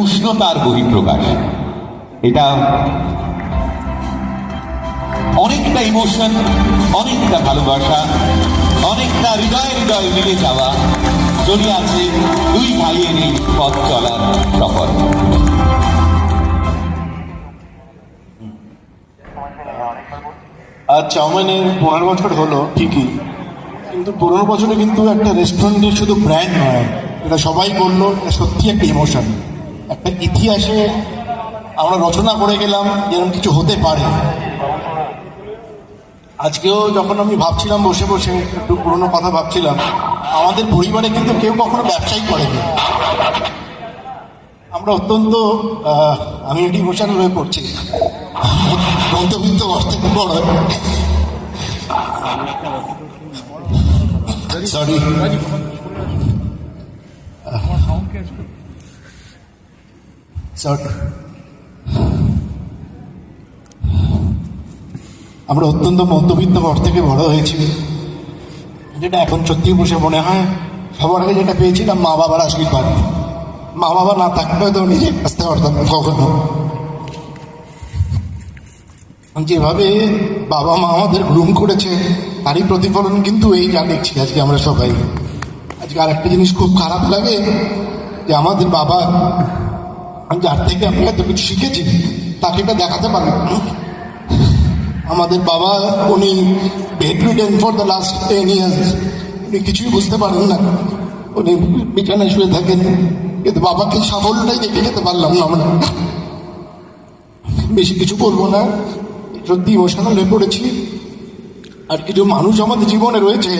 উষ্ণতার বহিঃপ্রকাশ। এটা অনেকটা ইমোশন, অনেকটা ভালোবাসা, অনেকটা হৃদয়ে হৃদয়ে মিলে যাওয়া জড়িয়ে আছে দুই ভাইয়ের এই পথ চলার সফর। আর চাউমিনের 15 বছর হলো ঠিকই, কিন্তু 15 বছরে কিন্তু একটা রেস্টুরেন্টের শুধু ব্র্যান্ড নয়, এটা সবাই বললো এটা সত্যি একটা ইমোশন, একটা ইতিহাসে আমরা রচনা করে গেলাম যেরকম কিছু হতে পারে। আজকেও যখন আমি ভাবছিলাম বসে বসে একটু পুরোনো কথা ভাবছিলাম, আমাদের পরিবারে কিন্তু কেউ কখনো ব্যবসায়ী করেনি। আমরা অত্যন্ত আমি এটি ইমোশনাল হয়ে পড়ছি, মধ্যবিত্ত অর্থে বড় সরি আমরা অত্যন্ত মধ্যবিত্ত ঘর থেকে বড় হয়েছি, যেটা এখন সত্যি বসে মনে হয় সবার আগে যেটা পেয়েছিলাম মা বাবার আশীর্বাদ। মা বাবা না থাকলে তো নিজে আসতে পারতাম কখনো। যেভাবে বাবা মা আমাদের গ্রুম করেছে তারই প্রতিফলন কিন্তু এই যা দেখছি আজকে আমরা সবাই। আজকে আর একটা জিনিস খুব খারাপ লাগে যে আমাদের বাবা যার থেকে আমি এত কিছু শিখেছি তাকে এটা দেখাতে পারি। আমাদের বাবা উনি বেডরিডেন ফর দ্য লাস্ট 10 years, উনি কিছুই বুঝতে পারেন না, উনি বিছানায় শুয়ে থাকেন, কিন্তু বাবাকে সাফল্যটাই দেখে যেতে পারলাম না আমরা। বেশি কিছু বলবো না, সত্যি ইমোশনাল হয়ে পড়েছি। আর কিছু মানুষ আমাদের জীবনে রয়েছে,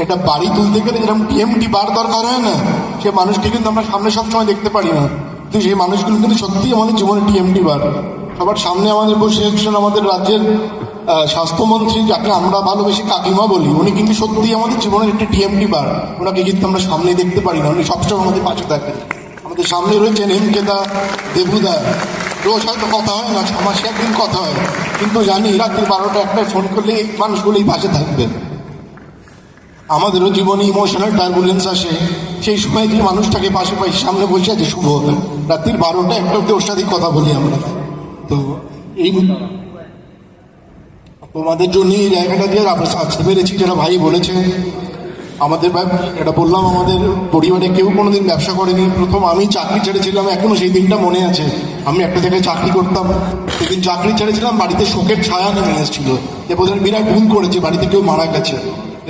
একটা বাড়ি তুলতে গেলে যেরকম টিএমটি বার দরকার হয় না, সে মানুষকে কিন্তু আমরা সামনে সবসময় দেখতে পারি না, কিন্তু সেই মানুষগুলো কিন্তু সত্যি আমাদের জীবনে টিএমটি বার। সবার সামনে আমাদের বসে একজন আমাদের রাজ্যের স্বাস্থ্যমন্ত্রী, যাকে আমরা ভালোবেসে কাকিমা বলি, উনি কিন্তু সত্যি আমাদের জীবনের একটি টিএমটি বার। ওনাকে কিন্তু আমরা সামনে দেখতে পারি না, উনি সবসময় আমাদের পাশে থাকেন। আমাদের সামনে রয়েছেন এমকেদা, দেবুদা, রোজ হয়তো কথা হয় না, 6 মাসে একদিন কথা হয়, কিন্তু জানি রাত্রি 12টা 1টায় ফোন করলে এই মানুষগুলোই পাশে থাকবেন। আমাদেরও জীবনে ইমোশনাল টার্বুলেন্স আসে, সেই সময় যে মানুষটাকে পাশে পাই সামনে বসে আছে শুভ, রাত্রির 12টা 1টা অব্দি ওর সাথে কথা বলি আমরা। তো এই তোমাদের জন্য এই জায়গাটা দিয়ে আমরা আসতে পেরেছি, যেটা ভাই বলেছে। আমাদের এটা বললাম, আমাদের পরিবারে কেউ কোনোদিন ব্যবসা করেনি। প্রথম আমি চাকরি ছেড়েছিলাম, এখনো সেই দিনটা মনে আছে। আমি একটা জায়গায় চাকরি করতাম, সেদিন চাকরি ছেড়েছিলাম, বাড়িতে শোকের ছায়া নেমে এসেছিল যে বোধহয় বিরাট ভুল করেছে, বাড়িতে কেউ মারা গেছে।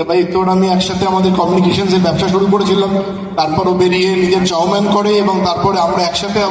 ভাই তোর আমি একসাথে আমাদের কমিউনিকেশনসের ব্যবসা শুরু করেছিলাম, তারপরও বেরিয়ে নিজের চাউম্যান করে, এবং তারপরে আমরা একসাথে আবার